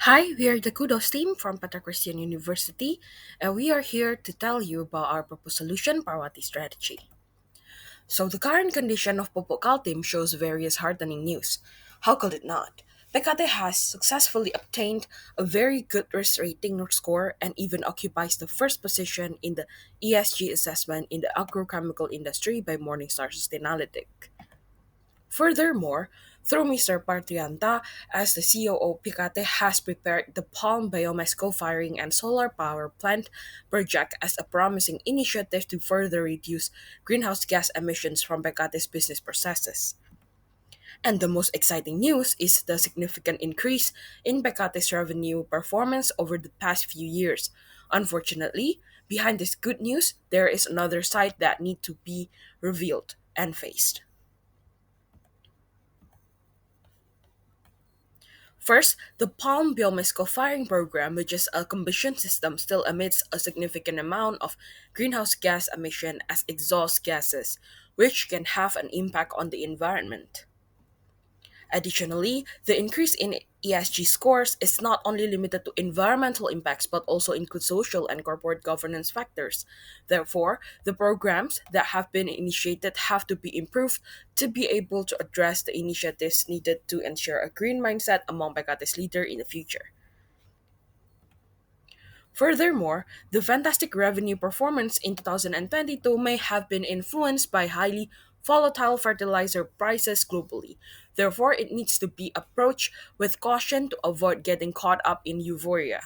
Hi, we are the Kudos team from Pata Christian University, and we are here to tell you about our proposed solution Parvati strategy. So, the current condition of Popokal team shows various heartening news. How could it not? Pekate has successfully obtained a very good risk rating score and even occupies the first position in the ESG assessment in the agrochemical industry by Morningstar Sustainalytics. Furthermore, through Mr. Partrianta, as the COO, Picate has prepared the Palm Biomass co-firing and solar power plant project as a promising initiative to further reduce greenhouse gas emissions from Picate's business processes. And the most exciting news is the significant increase in Picate's revenue performance over the past few years. Unfortunately, behind this good news, there is another side that need to be revealed and faced. First, the Palm Biomass co-firing program, which is a combustion system, still emits a significant amount of greenhouse gas emission as exhaust gases, which can have an impact on the environment. Additionally, the increase in ESG scores is not only limited to environmental impacts but also includes social and corporate governance factors. Therefore, the programs that have been initiated have to be improved to be able to address the initiatives needed to ensure a green mindset among Pekate's leader in the future. Furthermore, the fantastic revenue performance in 2022 may have been influenced by highly volatile fertilizer prices globally. Therefore, it needs to be approached with caution to avoid getting caught up in euphoria.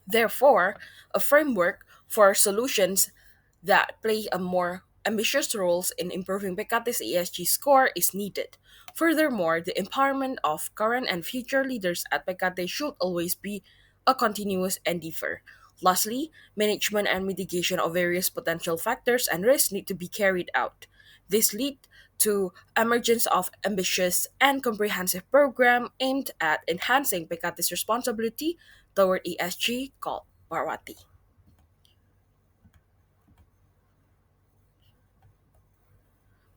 Therefore, a framework for solutions that play a more ambitious roles in improving Becate's ESG score is needed. Furthermore, the empowerment of current and future leaders at Becate should always be a continuous endeavor. Lastly, management and mitigation of various potential factors and risks need to be carried out. This lead to emergence of ambitious and comprehensive program aimed at enhancing Becate's responsibility toward ESG called Parwati.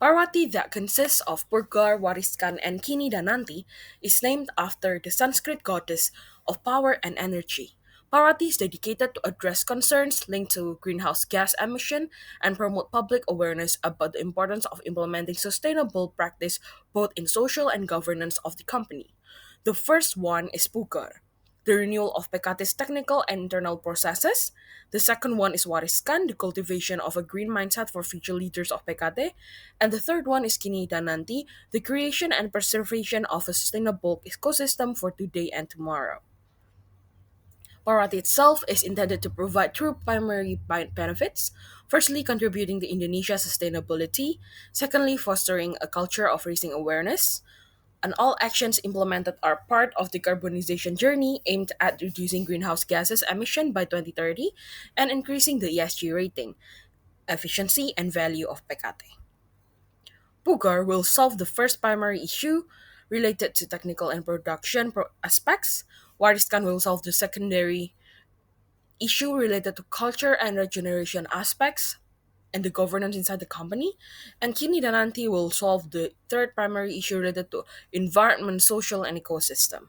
Parvati, that consists of Purgar, Wariskan, and Kini Dananti, is named after the Sanskrit goddess of power and energy. Parvati is dedicated to address concerns linked to greenhouse gas emission and promote public awareness about the importance of implementing sustainable practice both in social and governance of the company. The first one is Pugar, the renewal of Pecate's technical and internal processes. The second one is Wariskan, the cultivation of a green mindset for future leaders of Pecate. And the third one is Kinitananti, the creation and preservation of a sustainable ecosystem for today and tomorrow. Parati itself is intended to provide two primary benefits. Firstly, contributing to Indonesia's sustainability. Secondly, fostering a culture of raising awareness, and all actions implemented are part of the decarbonization journey aimed at reducing greenhouse gases emission by 2030 and increasing the ESG rating, efficiency, and value of Pecate. Pugar will solve the first primary issue related to technical and production aspects. Wariskan will solve the secondary issue related to culture and regeneration aspects and the governance inside the company. And Kini Dananti will solve the third primary issue related to environment, social, and ecosystem.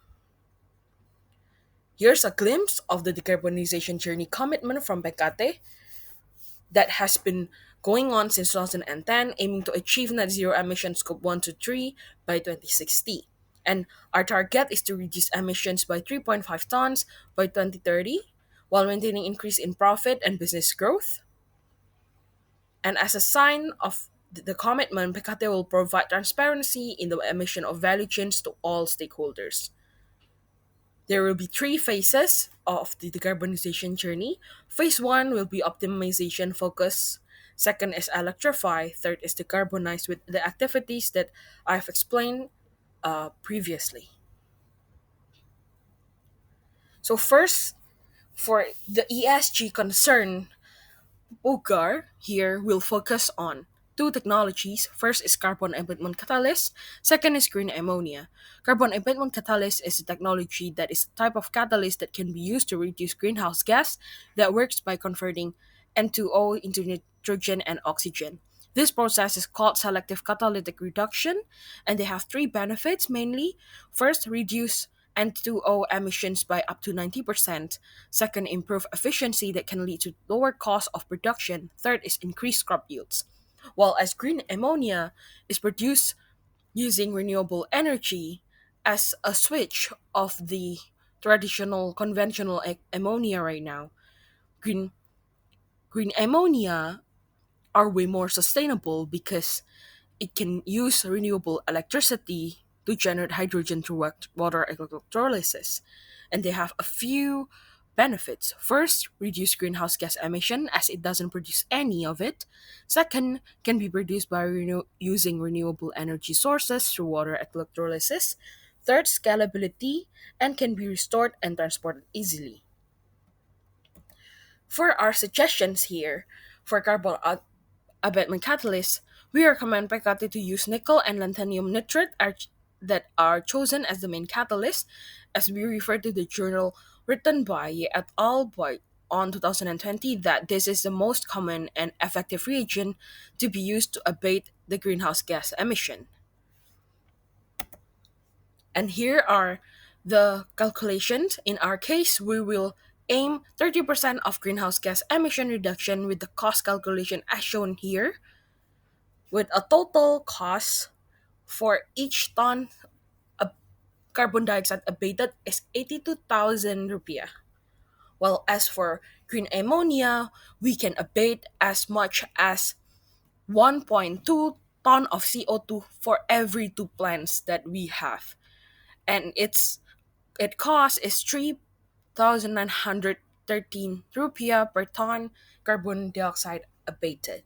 Here's a glimpse of the decarbonization journey commitment from Becate that has been going on since 2010, aiming to achieve net zero emissions scope 1 to 3 by 2060. And our target is to reduce emissions by 3.5 tons by 2030 while maintaining increase in profit and business growth. And as a sign of the commitment, Pecate will provide transparency in the emission of value chains to all stakeholders. There will be three phases of the decarbonization journey. Phase one will be optimization focus. Second is electrify. Third is decarbonize with the activities that I've explained previously. So first, for the ESG concern, Bogar here will focus on two technologies. First is carbon abatement catalyst, second is green ammonia. Carbon abatement catalyst is a technology that is a type of catalyst that can be used to reduce greenhouse gas that works by converting N2O into nitrogen and oxygen. This process is called selective catalytic reduction, and they have three benefits mainly. First, reduce and 2O emissions by up to 90%. Second, improve efficiency that can lead to lower cost of production. Third is increased crop yields. While as green ammonia is produced using renewable energy as a switch of the traditional conventional ammonia right now, green green ammonia are way more sustainable because it can use renewable electricity to generate hydrogen through water electrolysis. And they have a few benefits. First, reduce greenhouse gas emission as it doesn't produce any of it. Second, can be produced by using renewable energy sources through water electrolysis. Third, scalability and can be restored and transported easily. For our suggestions here, for carbon abatement catalysts, we recommend Pecati to use nickel and lanthanum nitrate that are chosen as the main catalyst, as we refer to the journal written by Ye et al. On 2020 that this is the most common and effective reagent to be used to abate the greenhouse gas emission. And here are the calculations. In our case, we will aim 30% of greenhouse gas emission reduction with the cost calculation as shown here, with a total cost for each ton of carbon dioxide abated is 82,000 rupiah. While as for green ammonia, we can abate as much as 1.2 ton of CO2 for every two plants that we have. And it cost is 3,913 rupiah per ton carbon dioxide abated.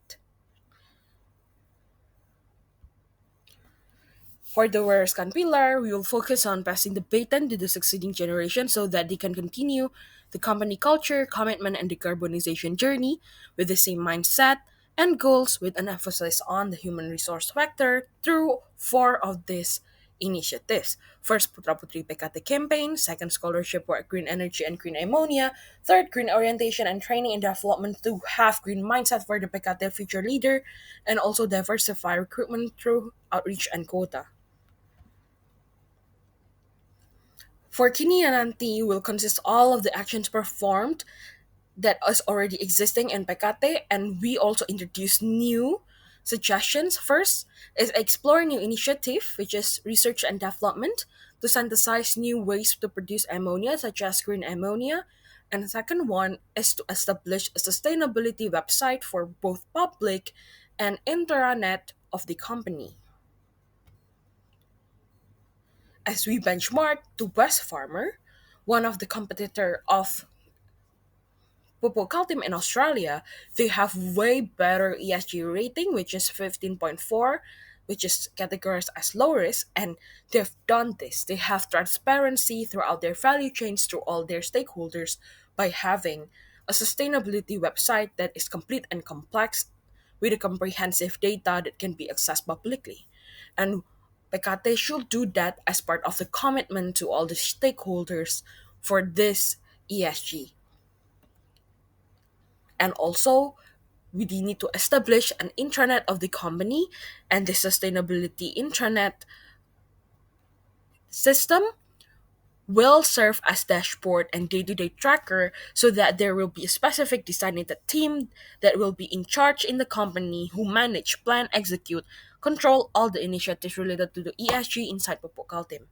For the Wariscan pillar, we will focus on passing the baton to the succeeding generation so that they can continue the company culture, commitment, and decarbonization journey with the same mindset and goals, with an emphasis on the human resource factor through four of these initiatives. First, Putra Putri PKT campaign. Second, scholarship for green energy and green ammonia. Third, green orientation and training and development to have green mindset for the PKT future leader. And also diversify recruitment through outreach and quota. For Kini Nanti will consist all of the actions performed that is already existing in Pekate, and we also introduce new suggestions. First is explore new initiative, which is research and development, to synthesize new ways to produce ammonia, such as green ammonia. And the second one is to establish a sustainability website for both public and intranet of the company. As we benchmark to West Farmer, one of the competitor of Pupuk in Australia, they have way better ESG rating, which is 15.4, which is categorized as low risk, and they've done this. They have transparency throughout their value chains to all their stakeholders by having a sustainability website that is complete and complex with a comprehensive data that can be accessed publicly. And Pekate should do that as part of the commitment to all the stakeholders for this ESG. And also, we need to establish an intranet of the company, and the sustainability intranet system will serve as dashboard and day-to-day tracker so that there will be a specific designated team that will be in charge in the company who manage, plan, execute, control all the initiatives related to the ESG inside Pupuk team.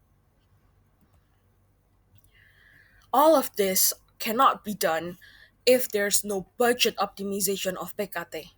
All of this cannot be done if there's no budget optimization of PKT.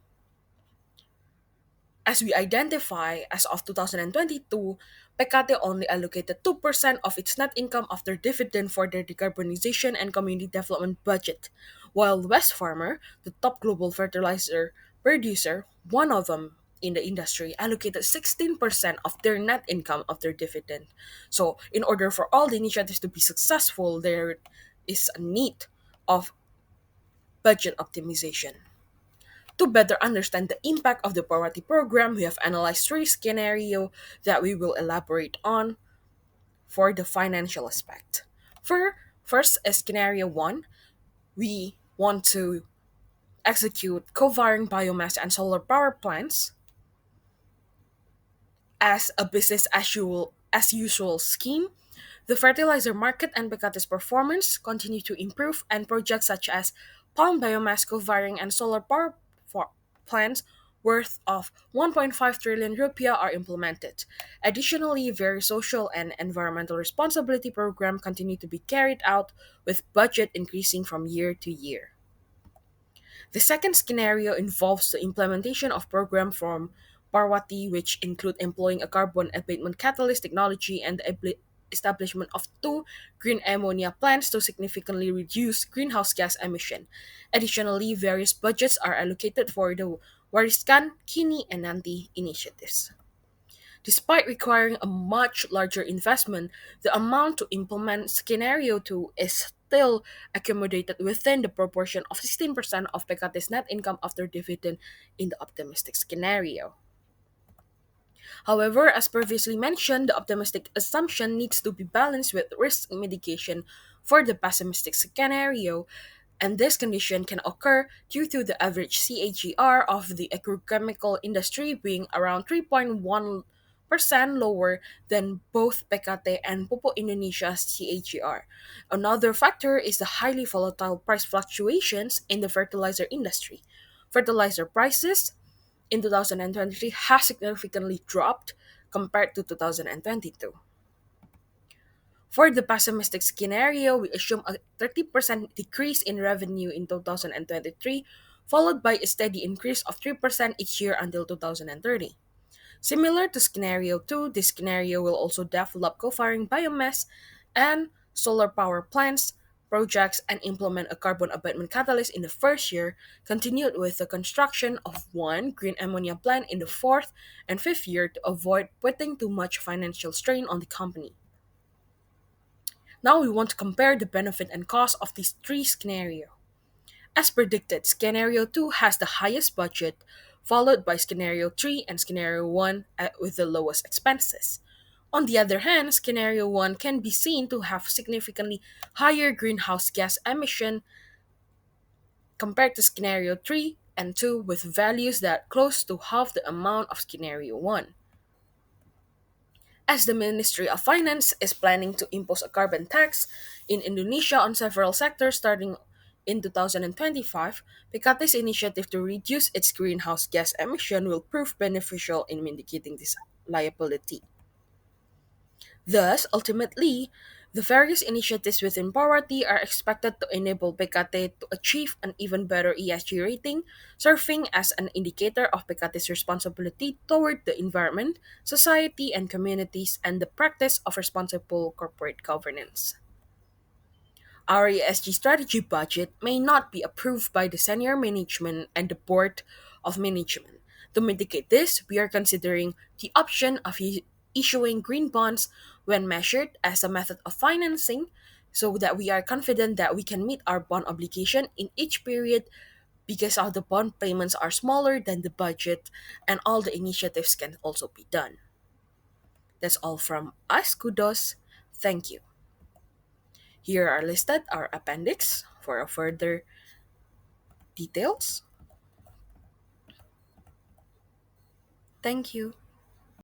As we identify, as of 2022, Pecate only allocated 2% of its net income after dividend for their decarbonization and community development budget, while West Farmer, the top global fertilizer producer, one of them in the industry, allocated 16% of their net income after dividend. So, in order for all the initiatives to be successful, there is a need of budget optimization. To better understand the impact of the poverty program, we have analyzed three scenarios that we will elaborate on for the financial aspect. For first, scenario one, we want to execute co-firing biomass and solar power plants as a business as usual scheme The fertilizer market and Becate's performance continue to improve, and projects such as palm biomass co-firing and solar power plants worth of 1.5 trillion rupiah are implemented. Additionally, various social and environmental responsibility programs continue to be carried out, with budget increasing from year to year. The second scenario involves the implementation of program from Parwati, which include employing a carbon abatement catalyst technology and the establishment of two green ammonia plants to significantly reduce greenhouse gas emission. Additionally, various budgets are allocated for the Wariskan, Kini, and Nanti initiatives. Despite requiring a much larger investment, the amount to implement Scenario 2 is still accommodated within the proportion of 16% of Pecate's net income after dividend in the optimistic scenario. However, as previously mentioned, the optimistic assumption needs to be balanced with risk mitigation for the pessimistic scenario, and this condition can occur due to the average CAGR of the agrochemical industry being around 3.1% lower than both Pekate and Pupuk Indonesia's CAGR. Another factor is the highly volatile price fluctuations in the fertilizer industry. Fertilizer prices in 2023 has significantly dropped compared to 2022. For the pessimistic scenario, we assume a 30% decrease in revenue in 2023, followed by a steady increase of 3% each year until 2030. Similar to scenario 2, this scenario will also develop co-firing biomass and solar power plants projects and implement a carbon abatement catalyst in the first year, continued with the construction of one green ammonia plant in the fourth and fifth year to avoid putting too much financial strain on the company. Now we want to compare the benefit and cost of these three scenarios. As predicted, Scenario 2 has the highest budget, followed by Scenario 3 and Scenario 1 with the lowest expenses. On the other hand, Scenario 1 can be seen to have significantly higher greenhouse gas emission compared to Scenario 3 and 2 with values that close to half the amount of Scenario 1. As the Ministry of Finance is planning to impose a carbon tax in Indonesia on several sectors starting in 2025, Pekate's initiative to reduce its greenhouse gas emission will prove beneficial in mitigating this liability. Thus, ultimately, the various initiatives within Poverty are expected to enable Pekate to achieve an even better ESG rating, serving as an indicator of Pekate's responsibility toward the environment, society, and communities, and the practice of responsible corporate governance. Our ESG strategy budget may not be approved by the senior management and the board of management. To mitigate this, we are considering the option of issuing green bonds when measured as a method of financing so that we are confident that we can meet our bond obligation in each period because of the bond payments are smaller than the budget and all the initiatives can also be done. That's all from us, Kudos. Thank you. Here are listed our appendix for further details. Thank you.